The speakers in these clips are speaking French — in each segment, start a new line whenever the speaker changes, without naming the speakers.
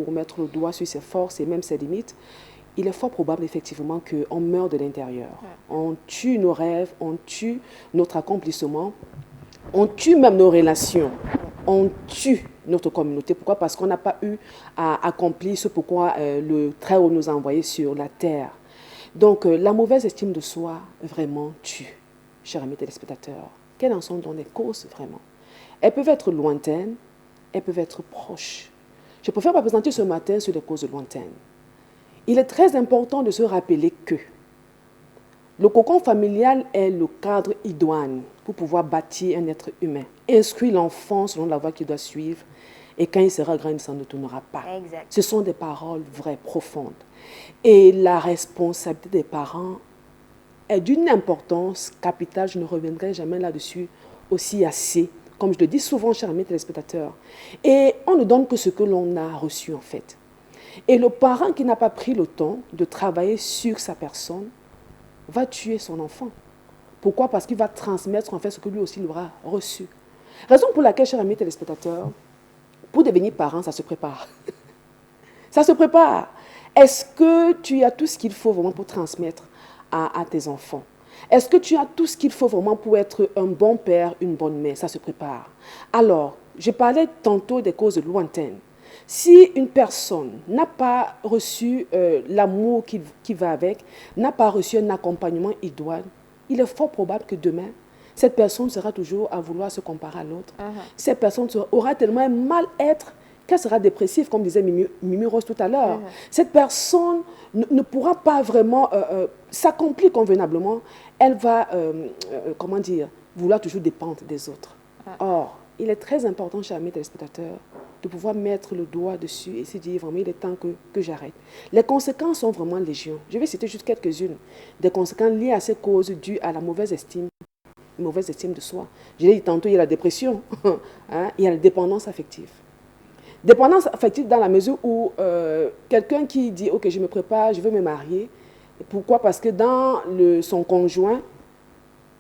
pour mettre le doigt sur ses forces et même ses limites, il est fort probable effectivement qu'on meurt de l'intérieur. On tue nos rêves, on tue notre accomplissement, on tue même nos relations, on tue notre communauté. Pourquoi? Parce qu'on n'a pas eu à accomplir ce pourquoi le Très-Haut nous a envoyés sur la terre. Donc la mauvaise estime de soi vraiment tue, chers amis téléspectateurs. Quelles en sont donc les causes vraiment? Elles peuvent être lointaines, elles peuvent être proches. Je préfère me présenter ce matin sur les causes lointaines. Il est très important de se rappeler que le cocon familial est le cadre idoine pour pouvoir bâtir un être humain. Instruire l'enfant selon la voie qu'il doit suivre et quand il sera grand, il ne s'en détournera pas.
Exact.
Ce sont des paroles vraies, profondes. Et la responsabilité des parents est d'une importance capitale. Je ne reviendrai jamais là-dessus aussi assez, comme je le dis souvent, chers amis téléspectateurs. Et on ne donne que ce que l'on a reçu en fait. Et le parent qui n'a pas pris le temps de travailler sur sa personne va tuer son enfant. Pourquoi? Parce qu'il va transmettre en fait ce que lui aussi il aura reçu. Raison pour laquelle, chers amis téléspectateurs, pour devenir parent, ça se prépare. Ça se prépare. Est-ce que tu as tout ce qu'il faut vraiment pour transmettre à tes enfants? Est-ce que tu as tout ce qu'il faut vraiment pour être un bon père, une bonne mère? Ça se prépare. Alors, je parlais tantôt des causes lointaines. Si une personne n'a pas reçu l'amour qui va avec, n'a pas reçu un accompagnement idoine, il est fort probable que demain, cette personne sera toujours à vouloir se comparer à l'autre. Cette personne aura tellement un mal-être qu'elle sera dépressive, comme disait Mimi Rose tout à l'heure. Cette personne ne pourra pas vraiment s'accomplir convenablement. Elle va, comment dire, vouloir toujours dépendre des autres. Or, il est très important, chers amis téléspectateurs, de pouvoir mettre le doigt dessus et se dire vraiment, il est temps que j'arrête. Les conséquences sont vraiment légion. Je vais citer juste quelques-unes des conséquences liées à ces causes dues à la mauvaise estime de soi. Je l'ai dit tantôt, il y a la dépression, hein, il y a la dépendance affective. Dépendance affective dans la mesure où quelqu'un qui dit, ok, je me prépare, je veux me marier. Pourquoi? Parce que dans son conjoint,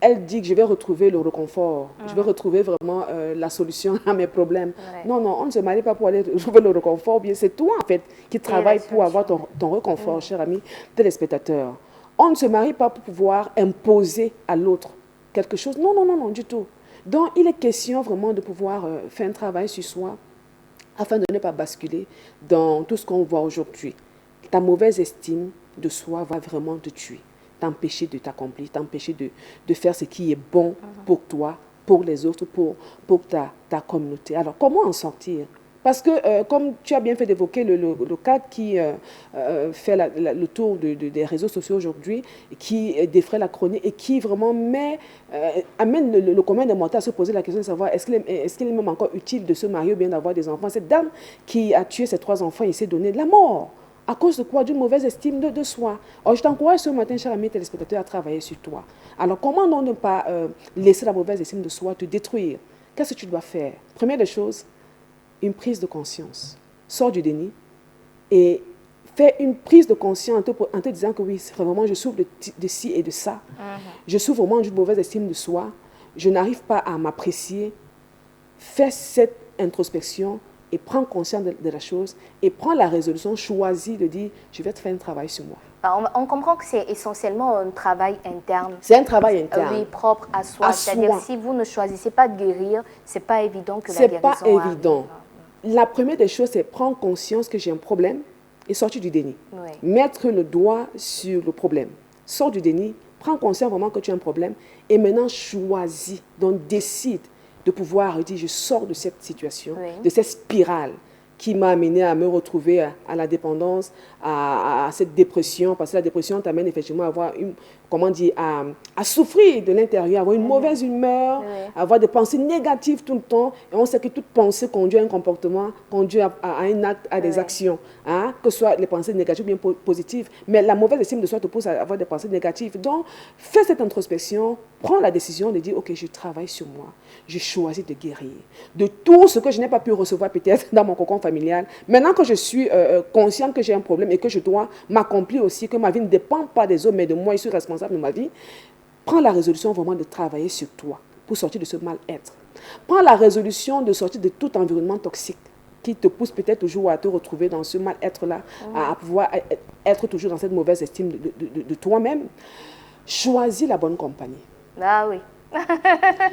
elle dit que je vais retrouver le réconfort, je vais retrouver vraiment la solution à mes problèmes. Non, non, on ne se marie pas pour aller trouver le réconfort, bien c'est toi en fait qui travaille pour avoir ton réconfort, cher ami téléspectateur. On ne se marie pas pour pouvoir imposer à l'autre quelque chose. Non, non, non, non, du tout. Donc, il est question vraiment de pouvoir faire un travail sur soi afin de ne pas basculer dans tout ce qu'on voit aujourd'hui. Ta mauvaise estime de soi va vraiment te tuer, t'empêcher de t'accomplir, t'empêcher de faire ce qui est bon pour toi, pour les autres, pour ta communauté. Alors, comment en sortir? Parce que, comme tu as bien fait d'évoquer le cas qui fait le tour des réseaux sociaux aujourd'hui, qui défraie la chronique et qui vraiment amène le commun des mortels à se poser la question de savoir est-ce qu'il est même encore utile de se marier ou bien d'avoir des enfants. Cette dame qui a tué ses 3 enfants et s'est donné de la mort. À cause de quoi? D'une mauvaise estime de soi. Alors, je t'encourage ce matin, cher ami téléspectateur, à travailler sur toi. Alors, comment non ne pas laisser la mauvaise estime de soi te détruire? Qu'est-ce que tu dois faire? Première des choses, une prise de conscience. Sors du déni et fais une prise de conscience en te disant que oui, vraiment, je souffre de ci et de ça. Je souffre vraiment d'une mauvaise estime de soi. Je n'arrive pas à m'apprécier. Fais cette introspection et prends conscience de la chose et prends la résolution, choisis de dire, je vais te faire un travail sur moi.
On comprend que c'est essentiellement un travail interne.
C'est un travail interne.
Oui, propre à soi. C'est-à-dire, si vous ne choisissez pas de guérir, ce n'est pas évident que la guérison
arrive. Ce n'est pas évident. La première des choses, c'est prendre conscience que j'ai un problème et sortir du déni.
Oui.
Mettre le doigt sur le problème. Sors du déni, prends conscience vraiment que tu as un problème et maintenant choisis, donc décide de pouvoir dire je sors de cette situation, de cette spirale qui m'a amené à me retrouver à la dépendance, à cette dépression, parce que la dépression t'amène effectivement à avoir à souffrir de l'intérieur, avoir une mauvaise humeur, avoir des pensées négatives tout le temps. Et on sait que toute pensée conduit à un comportement, conduit à un acte, à des actions, hein, que ce soit les pensées négatives ou bien positives. Mais la mauvaise estime de soi te pousse à avoir des pensées négatives. Donc, fais cette introspection, prends la décision de dire, ok, je travaille sur moi, je choisis de guérir. De tout ce que je n'ai pas pu recevoir peut-être dans mon cocon familial, maintenant que je suis consciente que j'ai un problème et que je dois m'accomplir aussi, que ma vie ne dépend pas des autres, mais de moi, je suis responsable de ma vie, prends la résolution vraiment de travailler sur toi pour sortir de ce mal-être. Prends la résolution de sortir de tout environnement toxique. qui te pousse peut-être toujours à te retrouver dans ce mal-être-là, à pouvoir être toujours dans cette mauvaise estime de toi-même, choisis la bonne compagnie.
Ah oui.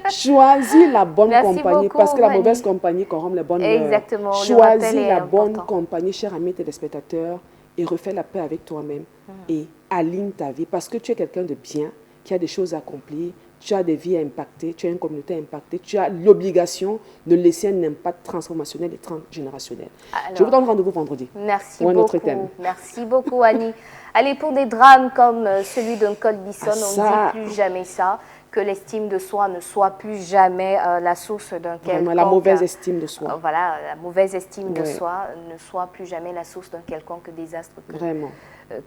Choisis la bonne compagnie,
beaucoup,
parce que la
Fanny.
mauvaise compagnie corrompt les bonnes mœurs.
Exactement.
Choisis la bonne compagnie, cher ami téléspectateur, et refais la paix avec toi-même et aligne ta vie, parce que tu es quelqu'un de bien, qui a des choses à accomplir, tu as des vies à impacter, tu as une communauté à impacter, tu as l'obligation de laisser un impact transformationnel et transgénérationnel. Alors, je vous donne rendez-vous vendredi.
Merci
pour un
beaucoup.
autre thème.
Merci beaucoup, Annie. Allez, pour des drames comme celui d'un Col Bisson, on ne dit plus jamais ça. Que l'estime de soi ne soit plus jamais la source d'un quelconque...
La mauvaise estime de soi.
Voilà, la mauvaise estime de soi ne soit plus jamais la source d'un quelconque désastre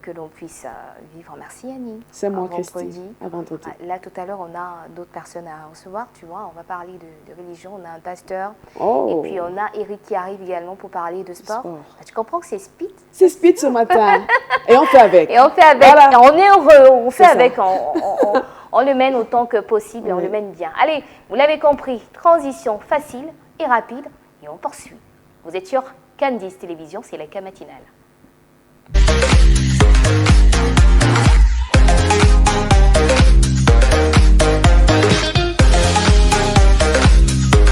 que l'on puisse vivre. Merci Annie.
C'est moi, Christine. À vendredi.
Là, tout à l'heure, on a d'autres personnes à recevoir, tu vois. On va parler de religion, on a un pasteur. Et puis, on a Eric qui arrive également pour parler de sport. Tu comprends que c'est speed?
C'est speed ce matin. Et on fait avec.
Et on fait avec. Voilà. On est heureux, on fait avec. On le mène autant que possible et on le mène bien. Allez, vous l'avez compris, transition facile et rapide et on poursuit. Vous êtes sur Candice Télévision, c'est la K matinale.